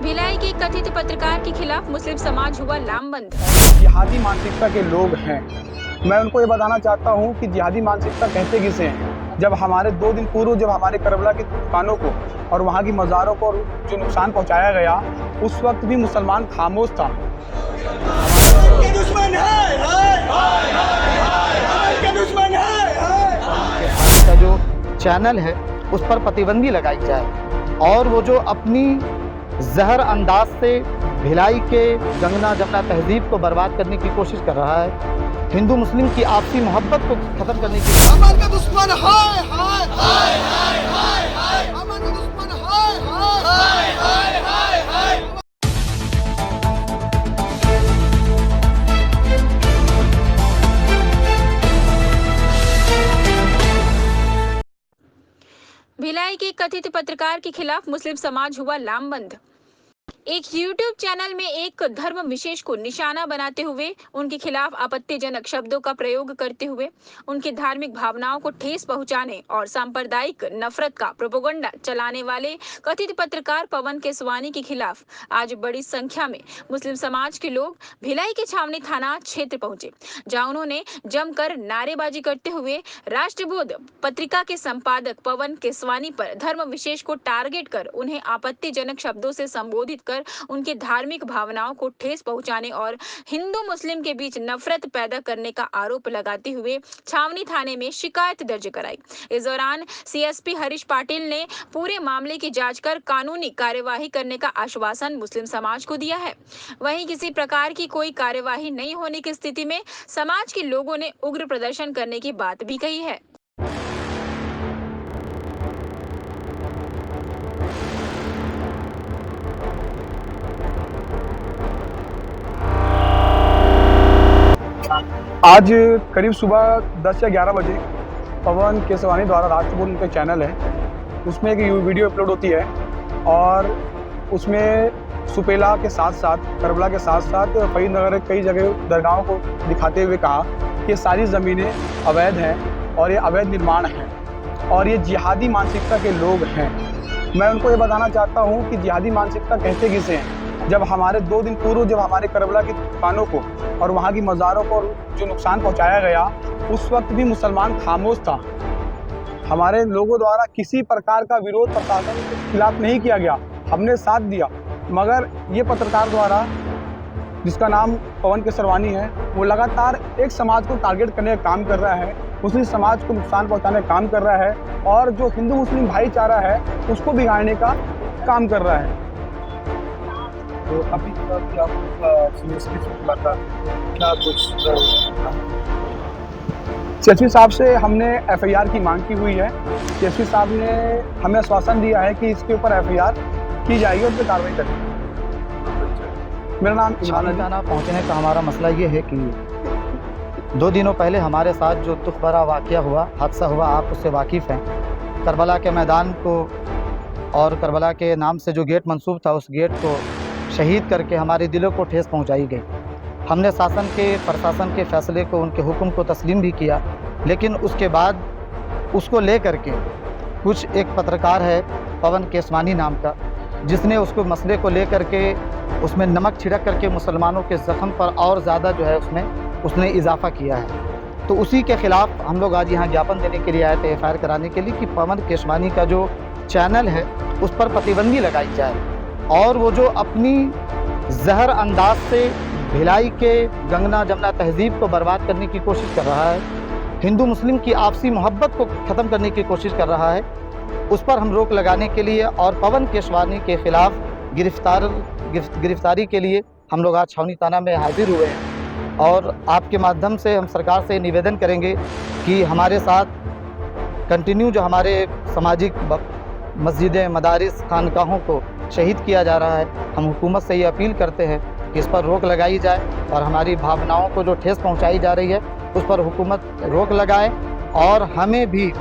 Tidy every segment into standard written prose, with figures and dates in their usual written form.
भिलाई के कथित पत्रकार के खिलाफ मुस्लिम समाज हुआ लामबंद। जिहादी मानसिकता के लोग हैं। मैं उनको ये बताना चाहता हूँ कि जिहादी मानसिकता कहते किसे हैं। जब हमारे 2 दिन पूर्व जब हमारे करबला की दुकानों को और वहाँ की मज़ारों को जो नुकसान पहुँचाया गया, उस वक्त भी मुसलमान खामोश था। का जो चैनल है उस पर प्रतिबंदी लगाई जाए और वो जो अपनी जहर अंदाज से भिलाई के गंगना जमुना तहजीब को बर्बाद करने की कोशिश कर रहा है, हिंदू मुस्लिम की आपसी मोहब्बत को खत्म करने की अमन का दुश्मन हाय हाय हाय हाय हाय हाय अमन का दुश्मन हाय हाय हाय हाय हाय। भिलाई के कथित पत्रकार के खिलाफ मुस्लिम समाज हुआ लामबंद। एक YouTube चैनल में एक धर्म विशेष को निशाना बनाते हुए उनके खिलाफ आपत्तिजनक शब्दों का प्रयोग करते हुए उनके धार्मिक भावनाओं को ठेस पहुंचाने और सांप्रदायिक नफरत का प्रोपेगेंडा चलाने वाले कथित पत्रकार पवन केसवानी के खिलाफ आज बड़ी संख्या में मुस्लिम समाज के लोग भिलाई के छावनी थाना क्षेत्र पहुंचे, जहां उन्होंने जमकर नारेबाजी करते हुए राष्ट्रबोध पत्रिका के संपादक पवन केसवानी पर धर्म विशेष को टारगेट कर उन्हें आपत्तिजनक शब्दों से संबोधित कर उनके धार्मिक भावनाओं को ठेस पहुंचाने और हिंदू मुस्लिम के बीच नफरत पैदा करने का आरोप लगाते हुए छावनी थाने में शिकायत दर्ज कराई। इस दौरान सीएसपी हरीश पाटिल ने पूरे मामले की जांच कर कानूनी कार्यवाही करने का आश्वासन मुस्लिम समाज को दिया है। वहीं किसी प्रकार की कोई कार्यवाही नहीं होने की स्थिति में समाज के लोगों ने उग्र प्रदर्शन करने की बात भी कही है। आज करीब सुबह 10 या 11 बजे पवन केसवानी द्वारा राष्ट्रबोध उनका चैनल है, उसमें एक वीडियो अपलोड होती है और उसमें सुपेला के साथ साथ करबला के साथ साथ फरीद नगर कई जगह दरगाहों को दिखाते हुए कहा कि ये सारी ज़मीनें अवैध हैं और ये अवैध निर्माण हैं और ये जिहादी मानसिकता के लोग हैं। मैं उनको ये बताना चाहता हूँ कि जिहादी मानसिकता कहते किसे हैं। जब हमारे 2 दिन पूर्व जब हमारे करबला की दुकानों को और वहाँ की मज़ारों को जो नुकसान पहुँचाया गया, उस वक्त भी मुसलमान खामोश था। हमारे लोगों द्वारा किसी प्रकार का विरोध प्रशासन के खिलाफ नहीं किया गया, हमने साथ दिया। मगर ये पत्रकार द्वारा, जिसका नाम पवन केसवानी है, वो लगातार एक समाज को टारगेट करने का काम कर रहा है, मुस्लिम समाज को नुकसान पहुँचाने का काम कर रहा है और जो हिंदू मुस्लिम भाईचारा है उसको बिगाड़ने का काम कर रहा है। तो अभी सीएसपी से मुलाकात क्या कुछ सीएसपी साहब से हमने एफआईआर की मांग की हुई है। सीएसपी साहब ने हमें आश्वासन दिया है कि इसके ऊपर एफआईआर की जाएगी और उस पर कार्रवाई करेंगे। मेरा नाम छावनी थाना पहुँचने का हमारा मसला ये है कि 2 दिनों पहले हमारे साथ जो दुख भरा वाक़या हुआ, हादसा हुआ, आप उससे वाकिफ़ हैं। करबला के मैदान को और करबला के नाम से जो गेट मंसूब था, उस गेट को शहीद करके हमारे दिलों को ठेस पहुंचाई गई। हमने शासन के प्रशासन के फैसले को, उनके हुक्म को तस्लीम भी किया, लेकिन उसके बाद उसको ले करके कुछ एक पत्रकार है पवन केसवानी नाम का, जिसने उसको मसले को ले करके उसमें नमक छिड़क करके मुसलमानों के ज़ख्म पर और ज़्यादा जो है उसने इजाफ़ा किया है। तो उसी के ख़िलाफ़ हम लोग आज यहाँ ज्ञापन देने के लिए आए थे, एफआईआर कराने के लिए कि पवन केसवानी का जो चैनल है उस पर प्रतिबंदी लगाई जाए और वो जो अपनी जहर अंदाज से भिलाई के गंगना जमुना तहजीब को बर्बाद करने की कोशिश कर रहा है, हिंदू मुस्लिम की आपसी मोहब्बत को ख़त्म करने की कोशिश कर रहा है, उस पर हम रोक लगाने के लिए और पवन केसवानी के ख़िलाफ़ गिरफ्तारी के लिए हम लोग आज छावनी थाना में हाजिर हुए हैं। और आपके माध्यम से हम सरकार से निवेदन करेंगे कि हमारे साथ कंटिन्यू जो हमारे सामाजिक मस्जिदें, मदारिस, खानकाहों को शहीद किया जा रहा है, हम हुकूमत से ये अपील करते हैं कि इस पर रोक लगाई जाए और हमारी भावनाओं को जो ठेस पहुंचाई जा रही है उस पर हुकूमत रोक लगाए और हमें भी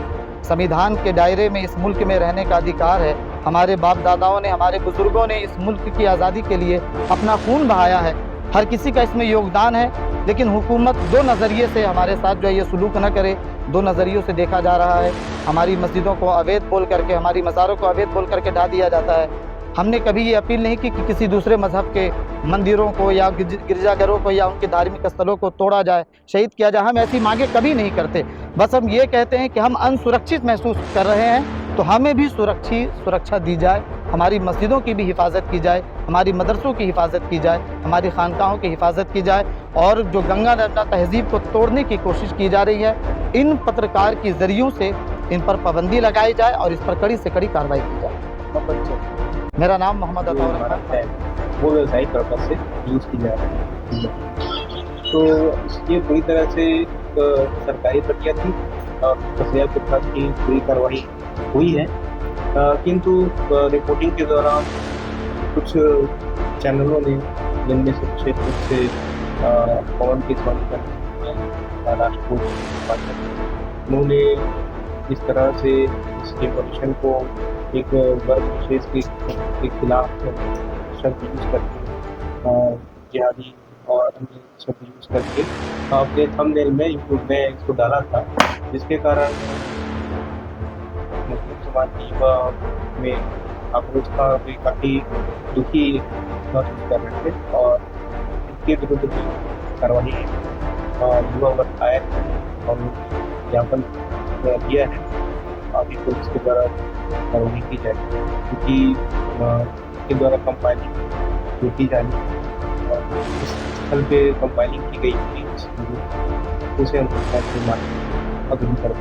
संविधान के दायरे में इस मुल्क में रहने का अधिकार है। हमारे बाप दादाओं ने, हमारे बुजुर्गों ने इस मुल्क की आज़ादी के लिए अपना खून बहाया है, हर किसी का इसमें योगदान है, लेकिन हुकूमत 2 नज़रिए से हमारे साथ जो है ये सलूक न करे। 2 नज़रियों से देखा जा रहा है। हमारी मस्जिदों को अवैध बोल करके, हमारी मज़ारों को अवैध बोल करके ढा दिया जाता है। हमने कभी ये अपील नहीं की कि किसी दूसरे मजहब के मंदिरों को या गिरजाघरों को या उनके धार्मिक स्थलों को तोड़ा जाए, शहीद किया जाए। हम ऐसी मांगे कभी नहीं करते। बस हम ये कहते हैं कि हम अनसुरक्षित महसूस कर रहे हैं तो हमें भी सुरक्षा दी जाए, हमारी मस्जिदों की भी हिफाजत की जाए, हमारी मदरसों की हिफाजत की जाए, हमारी खानकाहों की हिफाजत की जाए। और जो गंगा नर्मदा तहजीब को तोड़ने की कोशिश की जा रही है, इन पत्रकार के जरियों से इन पर पाबंदी लगाई जाए और इस पर कड़ी से कड़ी कार्रवाई की जाए। मेरा नाम मोहम्मद अताउर अहमद है। वो व्यवसायिक पर्पज से यूज़ की जा रही है। तो ये पूरी तरह से सरकारी प्रक्रिया थी और फसिया के साथ की पूरी कार्रवाई हुई है, किंतु रिपोर्टिंग के दौरान कुछ चैनलों ने, जिनमें से विशेष रूप से पवन केसवानी का राष्ट्रकूट, उन्होंने इस तरह से इस इंफॉर्मेशन को एक वर्ग विशेष के खिलाफ शब्द यूज़ करके, जिहादी और अन्य शब्द यूज़ करके अपने थंबनेल में यूट्यूब में इसको डाला था, जिसके कारण मुस्लिम समाज की में आक्रोश का वे काफ़ी दुखी महसूस कर रहे थे और इसके विरुद्ध भी कार्रवाई युवा वर्ग आए और ज्ञापन किया है। अभी पुलिस के द्वारा कार्रवाई की जाएगी, क्योंकि इसके द्वारा कंपाइलिंग जो की जानी और इस स्थल पे कंपाइलिंग की गई थी उसे हम अग्रिम कर